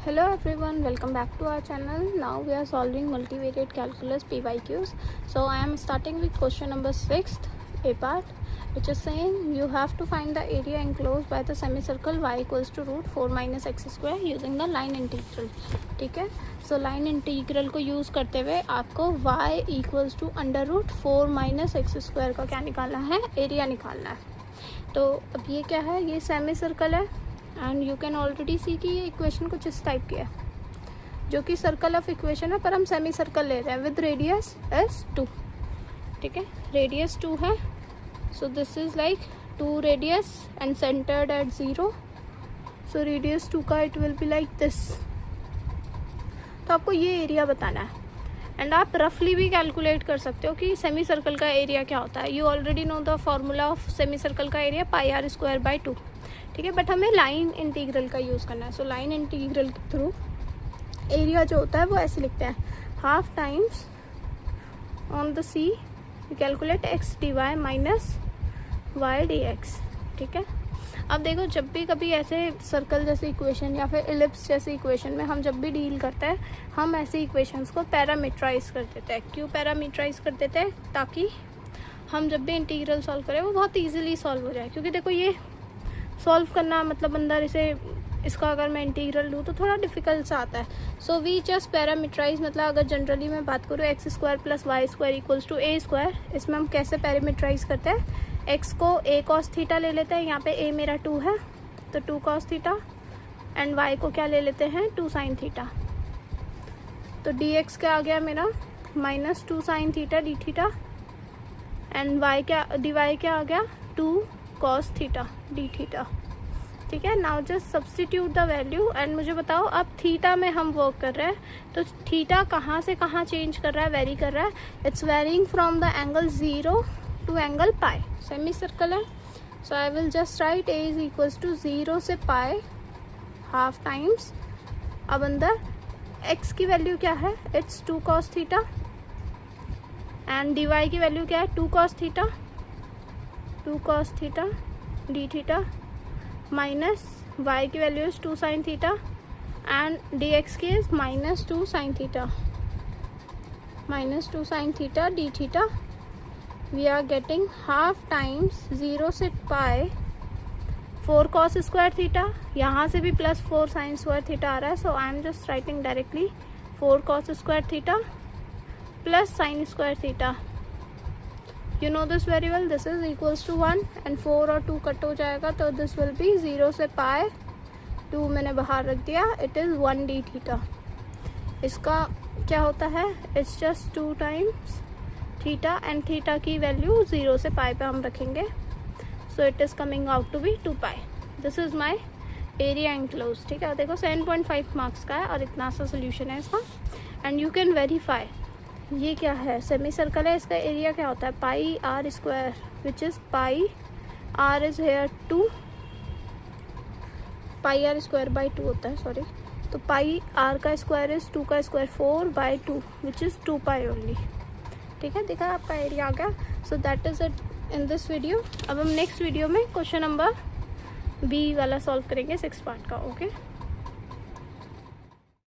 Hello everyone, welcome back to our channel. Now we are solving multivariate calculus PYQs. So I am starting with question number 6th A part, which is saying you have to find the area enclosed by the semicircle y equals to root 4 minus x square using the line integral. ठीक है, so line integral को use करते हुए आपको y equals to under root 4 minus x square का क्या निकालना है, एरिया निकालना है. तो अब ये क्या है, ये सेमी सर्कल है एंड यू कैन ऑलरेडी सी कि ये इक्वेशन कुछ इस टाइप की है जो कि सर्कल ऑफ इक्वेशन है, पर हम सेमी सर्कल ले रहे हैं विद रेडियस एस 2. ठीक है, रेडियस 2 है, so this is like 2 radius and centred at 0. So radius 2 का it will be like this. तो आपको ये एरिया बताना है एंड आप रफली भी कैलकुलेट कर सकते हो कि सेमी सर्कल का एरिया क्या होता है. You already know the formula of semi circle का area pi r square by 2. ठीक है, बट हमें लाइन इंटीग्रल का यूज़ करना है. सो लाइन इंटीग्रल के थ्रू एरिया जो होता है वो ऐसे लिखते हैं, half times on the C you calculate x d y minus y d x. ठीक है, अब देखो जब भी कभी ऐसे सर्कल जैसी इक्वेशन या फिर इलिप्स जैसी इक्वेशन में हम जब भी डील करते हैं, हम ऐसी इक्वेशंस को पैरामीटराइज कर देते हैं. क्यों पैरामीटराइज कर देते हैं? ताकि हम जब भी इंटीग्रल सॉल्व करें वो बहुत ईजिली सॉल्व हो जाए. क्योंकि देखो ये सॉल्व करना मतलब अंदर इसका अगर मैं इंटीग्रल लूँ तो थोड़ा डिफिकल्ट सा आता है. सो वी जस्ट पैरामीटराइज, मतलब अगर जनरली मैं बात करूँ x square plus y square equals to a square, इसमें हम कैसे पैरामीटराइज करते हैं, एक्स को ए कॉस थीटा ले लेते हैं, यहाँ पे ए मेरा 2 है तो 2 कॉस थीटा, एंड वाई को क्या ले लेते हैं 2 साइन थीटा. तो डी एक्स क्या आ गया मेरा minus 2 sine theta D theta, and y क्या डी वाई क्या आ गया 2 कॉस थीटा डी थीटा. ठीक है, now just substitute the value and मुझे बताओ अब थीटा में हम वर्क कर रहे हैं तो थीटा कहाँ से कहाँ चेंज कर रहा है, वेरी कर रहा है. It's varying from the angle 0 to angle pi. Semi circle है, so I will just write A is equals to 0 से पाई हाफ टाइम्स. अब अंदर एक्स की वैल्यू क्या है, it's 2 cos theta, and D Y की वैल्यू क्या है 2 cos theta, 2 cos theta D theta, minus Y की value is 2 sine theta, and D X की is minus 2 sine theta, minus 2 sine theta D theta. We are getting half times 0 से पाई 4 cos square theta, यहाँ से भी plus 4 sine square theta आ रहा है. So I am just writing directly 4 cos square theta plus sine square theta. You know this very well, this is equals to 1 and 4 और 2 cut हो जाएगा तो this will be 0 से पाई 2 मैंने बाहर रख दिया, it is 1 डी थीटा. इसका क्या होता है, it's just 2 times theta and theta की वैल्यू 0 से पाई पे हम रखेंगे. so it is coming out to be 2 pi. this is my area enclosed. ठीक है, देखो 7.5 मार्क्स का है और इतना सा सोल्यूशन है इसका. एंड यू कैन वेरीफाई ये क्या है, सेमी सर्कल है, इसका एरिया क्या होता है pi r square, which is pi r is here 2, pi r square by 2 होता है, सॉरी. तो पाई आर का स्क्वायर इज 2 का square 4 by 2 which is 2 pi only. ठीक है, देखा आपका एरिया आ गया. So that is it in this video. अब हम नेक्स्ट वीडियो में क्वेश्चन नंबर बी वाला सॉल्व करेंगे 6 पार्ट का. ओके.